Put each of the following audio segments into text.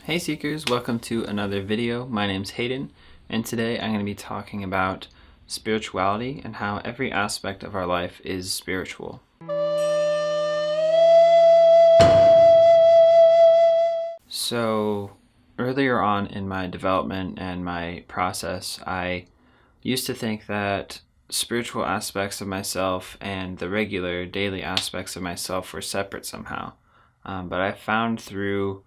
Hey Seekers, welcome to another video. My name's Hayden, and today I'm going to be talking about spirituality and how every aspect of our life is spiritual. So, earlier on in my development and my process, I used to think that spiritual aspects of myself and the regular daily aspects of myself were separate somehow. But I found through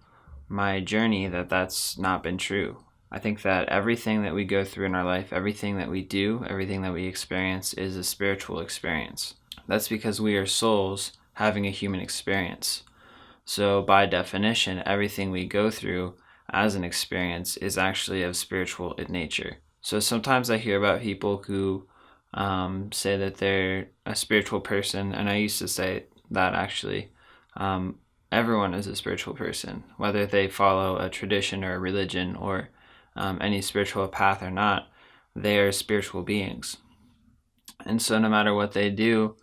my journey that that's not been true. I think that everything that we go through in our life, everything that we do, everything that we experience is a spiritual experience. That's because we are souls having a human experience. So by definition, everything we go through as an experience is actually of spiritual in nature. So sometimes I hear about people who say that they're a spiritual person, and I used to say that actually. Everyone is a spiritual person, whether they follow a tradition or a religion or any spiritual path or not. They are spiritual beings. And so no matter what they do,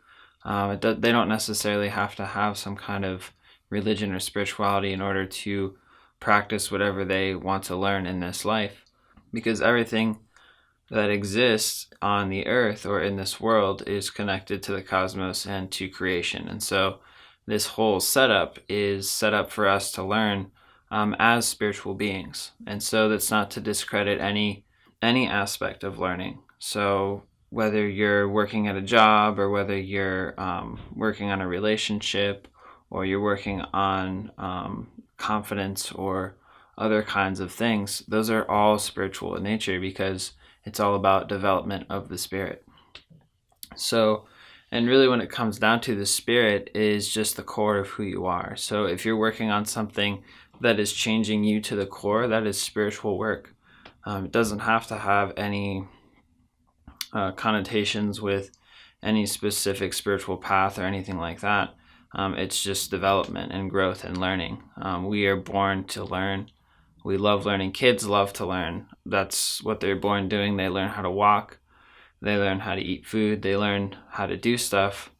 they don't necessarily have to have some kind of religion or spirituality in order to practice whatever they want to learn in this life. Because everything that exists on the earth or in this world is connected to the cosmos and to creation. And so this whole setup is set up for us to learn as spiritual beings. And so that's not to discredit any aspect of learning. So whether you're working at a job or whether you're working on a relationship or you're working on confidence or other kinds of things, those are all spiritual in nature because it's all about development of the spirit. So, and really when it comes down to, the spirit is just the core of who you are. So if you're working on something that is changing you to the core, that is spiritual work. It doesn't have to have any connotations with any specific spiritual path or anything like that. It's just development and growth and learning. We are born to learn. We love learning. Kids love to learn. That's what they're born doing. They learn how to walk. They learn how to eat food. They learn how to do stuff.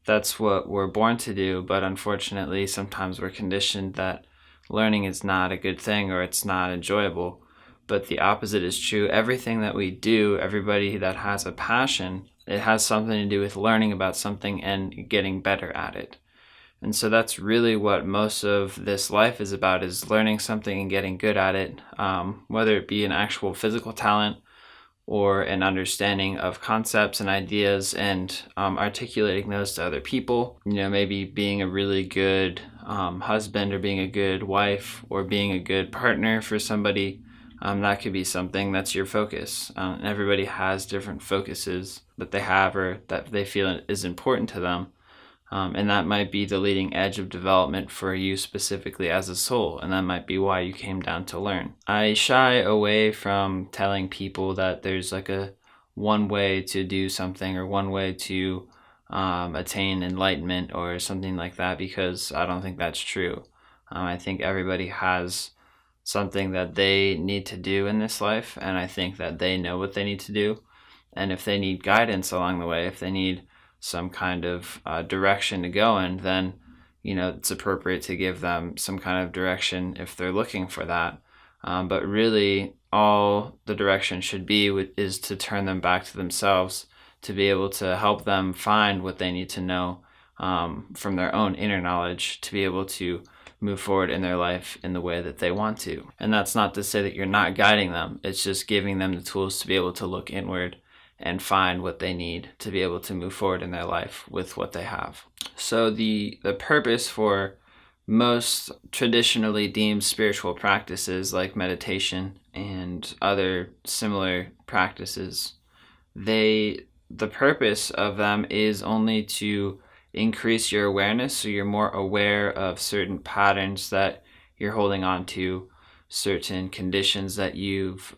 That's what we're born to do. But unfortunately, sometimes we're conditioned that learning is not a good thing or it's not enjoyable. But the opposite is true. Everything that we do, everybody that has a passion, it has something to do with learning about something and getting better at it. And so that's really what most of this life is about, is learning something and getting good at it, whether it be an actual physical talent or an understanding of concepts and ideas and articulating those to other people. You know, maybe being a really good husband or being a good wife or being a good partner for somebody. That could be something that's your focus. Everybody has different focuses that they have or that they feel is important to them. And that might be the leading edge of development for you specifically as a soul, and that might be why you came down to learn. I shy away from telling people that there's like a one way to do something or one way to attain enlightenment or something like that, because I don't think that's true. I think everybody has something that they need to do in this life, and I think that they know what they need to do. And if they need guidance along the way, if they need some kind of direction to go in, then it's appropriate to give them some kind of direction if they're looking for that. But really, all the direction should be is to turn them back to themselves, to be able to help them find what they need to know from their own inner knowledge, to be able to move forward in their life in the way that they want to. And that's not to say that you're not guiding them. It's just giving them the tools to be able to look inward and find what they need to be able to move forward in their life with what they have. So the purpose for most traditionally deemed spiritual practices like meditation and other similar practices, the purpose of them is only to increase your awareness, so you're more aware of certain patterns that you're holding on to, certain conditions that you've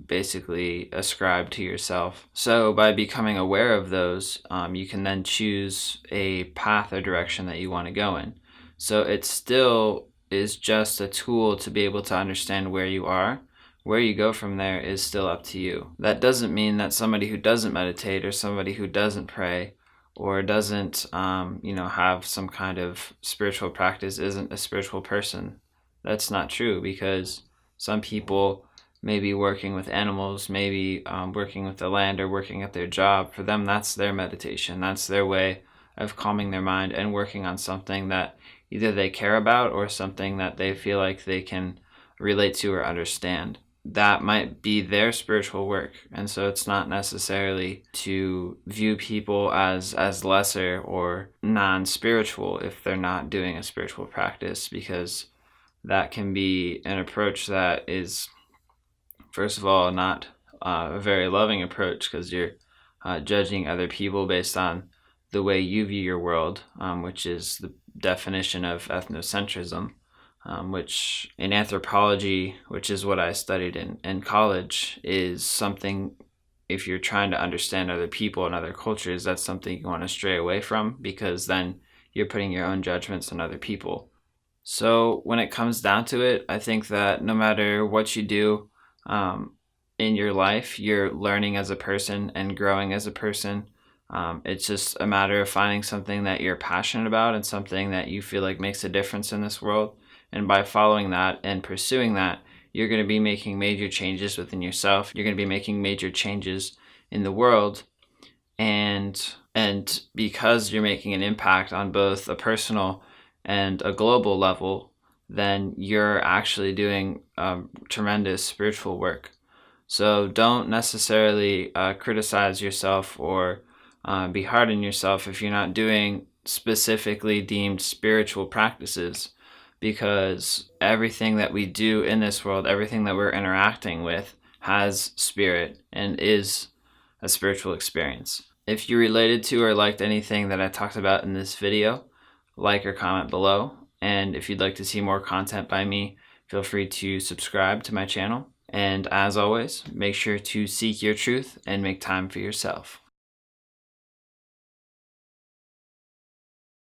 basically ascribed to yourself. So by becoming aware of those, you can then choose a path or direction that you want to go in. So it still is just a tool to be able to understand where you are. Where you go from there is still up to you. That doesn't mean that somebody who doesn't meditate or somebody who doesn't pray or doesn't have some kind of spiritual practice isn't a spiritual person. that's not true, because some people may be working with animals, maybe working with the land or working at their job. For them, that's their meditation. That's their way of calming their mind and working on something that either they care about or something that they feel like they can relate to or understand. That might be their spiritual work. And so it's not necessarily to view people as lesser or non-spiritual if they're not doing a spiritual practice, because that can be an approach that is, first of all, not a very loving approach, because you're judging other people based on the way you view your world, which is the definition of ethnocentrism, which in anthropology, which is what I studied in college, is something, if you're trying to understand other people and other cultures, that's something you want to stray away from, because then you're putting your own judgments on other people. So when it comes down to it, I think that no matter what you do in your life, you're learning as a person and growing as a person. It's just a matter of finding something that you're passionate about and something that you feel like makes a difference in this world. And by following that and pursuing that, you're going to be making major changes within yourself. You're going to be making major changes in the world. And because you're making an impact on both a personal and a global level, then you're actually doing tremendous spiritual work. So don't necessarily criticize yourself or be hard on yourself if you're not doing specifically deemed spiritual practices, because everything that we do in this world, everything that we're interacting with, has spirit and is a spiritual experience. If you related to or liked anything that I talked about in this video, like or comment below. And if you'd like to see more content by me, feel free to subscribe to my channel. And as always, make sure to seek your truth and make time for yourself.